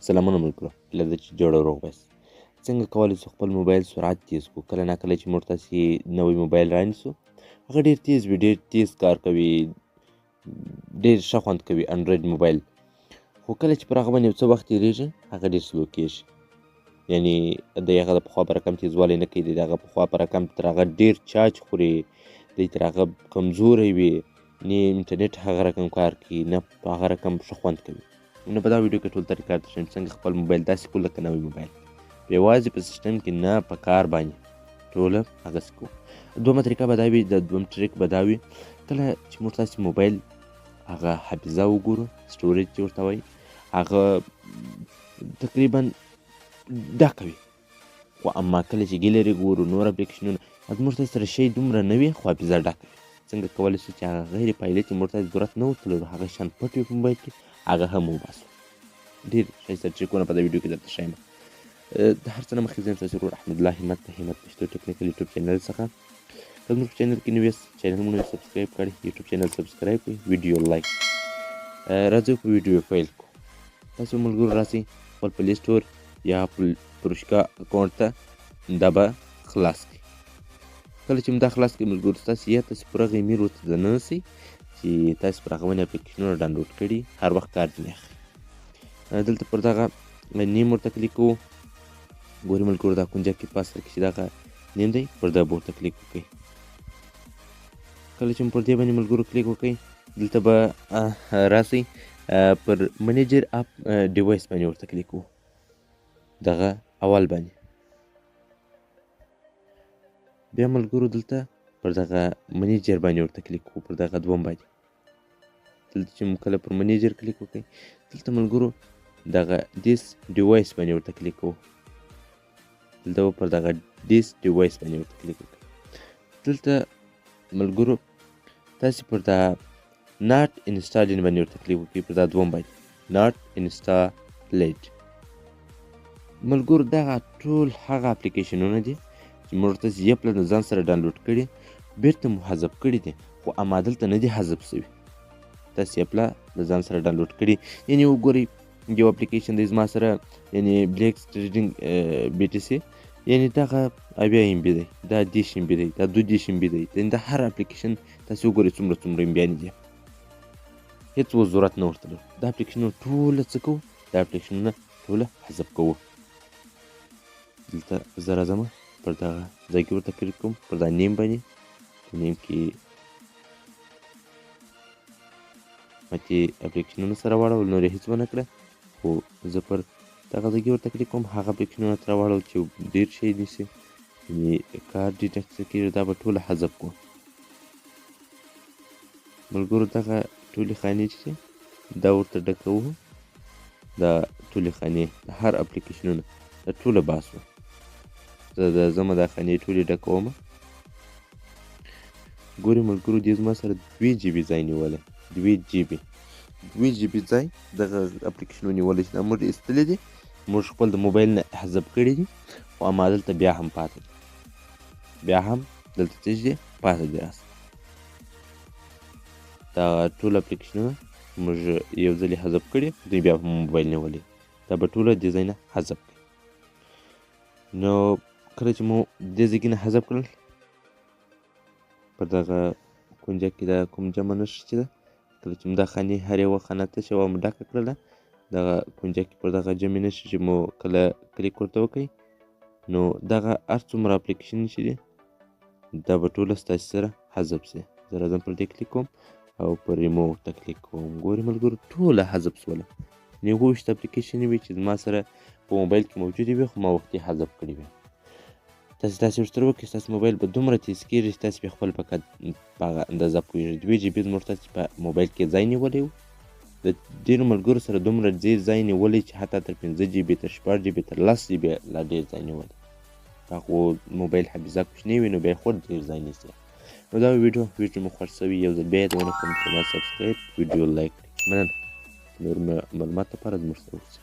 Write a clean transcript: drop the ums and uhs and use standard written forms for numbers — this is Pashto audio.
سلامونه ملګرو، هیله ده چې جوړ او روغ یاست. څنګه کولی شو خپل موبایل سرعت تیز کړو؟ کله ناکله چې موږ تاسې نوی موبایل رانیسو، هغه ډېر تیز وي، ډېر تیز کار کوي، ډېر ښه خوند کوي انډراید موبایل. خو کله چې پر هغه باندې یو څه وخت تېرېږي، هغه ډېر سلو کېږي. یعنې د هغه د پخوا په رقم تېزوالی نه کوي، د هغه پخوا په رقم تر هغه ډېر چارج خوري، دی تر هغه کمزوری وي، نه انټرنېټ هغه رقم کار کوي، نه په هغه رقم ښه خوند کوي. نو په دا ویډیو کې ټول طریقه درته ښیم څنګه خپل موبایل داسې کړو لکه نوی موبایل، په یوازې په سیسټم کې نه په کار باندې ټوله هغسې کوو. دومره طریقه به دا وي، د دویم ټریک به دا وي، کله چې موږ تاسې موبایل هغه حافظه وګورو، سټوریج چې ورته وایي، هغه تقریبا ډکه وي. خو اما کله چې ګیلري ګورو، نور اپلیکیشنونه، زموږ تاسې سره شی دومره نه وي خو حافظه ډکه وي. څنګه کولی شو چې هغه غیر فعالي چې موږ تاسې ضرورت نه ورته لرو، هغه شیان پټ وي په موبایل کې، هغه هم وباسو. ډېر ښایسته ټریکونه په دې ویډیو کې درته ښیم. د هر څه نه مخکې زه یم ستاسې ورور احمد الله همت د همت پښتو ټکنیکل یوټیوب چینل څخه. که زموږ په چینل کې نوي یاست، چینل مو نه وي سبسکرایب کړی، یوټیوب چینل سبسکرایب کړئ، ویډیو لایک. راځئ په ویډیو پیل کړو. تاسو ملګرو راسئ خپل پلی سټور یا پروشکا اکاونټ ته دا به خلاص کړئ. کله چې مو دا خلاص کړئ ملګرو، ستاسې یا تاسې پر هغه ایمیل ورته دننه سئ چې تاسې پر هغه باندې اپلیکیشنونه ډاونلوډ کړي، هر وخت کار ځینې اخلي. دلته پر دغه نیم ورته کلیک کوو. ګورئ ملګرو دا کونجک کې په اصل کې چې دغه نیم دی، پر دا به ورته کلیک وکړئ. کله چې مو پر دې باندې ملګرو کلیک وکړئ، دلته به راسئ پر منیجر اپ ډیوایس باندې ورته کلیک کوو، دغه اول باندې. بیا ملګرو دلته پر دغه منیجر باندې ورته کلیک کوو، پر دغه دوم باندې. دلته چې مو کله پر منیجر کلیک وکړئ، دلته ملګرو دغه دیس ډیوایس باندې ورته کلیک کوو. دلته به پر دغه دیس ډیوایس باندې ورته کلیک وکړئ. دلته ملګرو تاسې پر دا ناٹ انسټالینګ باندې ورته کلیک وکړئ، پر دا دوم باندې ناٹ انسټالیډ. ملګرو دغه ټول هغه اپلیکیشنونه دي چې موږ تاسې یې پله د ځان سره ډاونلوډ کړي، بېرته مو حذف کړي دي، خو اما دلته نه دي حذف سوي. تاسې یې پله د ځان سره ډاونلوډ کړي. یعنې وګورئ یو اپلیکیشن دی زما سره، یعنې بلیکس ټریډینګ بی ټي سي، یعنې دغه 80 ام بي دی، دا 10 ام بي دی، دا 22 ام بي دی. یعنې د هر اپلیکیشن تاسې وګورئ څومره څومره امبیانې دي، هېڅ اوس ضرورت نه ورته لرو. دا اپلیکیشنونه ټوله څه کوو؟ دا اپلیکیشنونه ټوله حذف کوو. دلته زه راځم پر دغه ځای کې ورته کلیک کوم، پر دا نیم باندې، په نیم کې ماتې اپلیکیشنونه سره واړول، نور یې هېڅ ونه کړه، خو زه پر دغه ځای کې ورته کلیک کوم، هغه اپلیکیشنونه ترې واړول چې ډېر شی نیسي، یعنې کار ډیټکټ کېږي، دا به ټوله حذف کړو. ملګرو دغه ټولې خانې چې دي دا ورته ډکوو، دا ټولې خانې د هر اپلیکیشنونه دا ټوله باسو. زه ځمه دا خانې ټولې ډکومه. ګورئ ملګرو دې زما سره 2 جی بي ځای نیولی، 2 جی بي ځای دغه اپلیکیشنونه نیولی چې دا موږ ایستلي دي، موږ خپل د موبایل نه حذف کړي دي، خو اما دلته بیا هم پاته دي، بیا هم دلته څه دي پاته دي. راست دا ټول اپلیکیشنونه موږ یو ځل یې حذف کړي، دوی بیا په موبایل نیولي، دا به ټوله دې ځای نه حذف کړي. نو کله چې مو دې ځای کې نه حذف کړل، پر دغه کونجک کې دا کوم جمع نښه چې ده، کله چې مو دا خانې هر یوه خانه تشه وه مو ډکه کړله، دغه کونجک کې پر دغه جمع نښه چې مو کله کلیک ورته وکړئ، نو دغه هر څومره اپلیکیشن چې دي دا به ټوله ستاسې سره حذف شي. زه راځم پر دې کلیک کوم او پر ریموو ورته کلیک کوم. ګورئ ملګرو ټوله حذف شوله. یعنې 27 اپلیکیشنې وي چې زما سره په موبایل کې موجودې وي، خو ما وختي حذف کړي وي. تاسې ورسره وکړئ، ستاسې موبایل به دومره تیز کېږي چې تاسې پرې خپل په هغه اندازه پوهېږئ. 2 جی بي زموږ تاسې په موبایل کې ځای نیولی و، د ډېرو ملګرو سره دومره ډېر ځای نیولی چې حتی تر 15 جی بي، تر 14 جی بي، تر 10 جی بي لا ډېر ځای نیولی. هغو موبایل حافظه کوچنۍ وي، نو بیا یې خود ډېر ځای نیسي. نو دا ویډیو مو خوښ شوي، یو ځل بیا یې د ونه کړم چینل سبسکرایب، ویډیو لایک کړئ. مننه. نور معلومات لپاره زموږ سره اوسئ.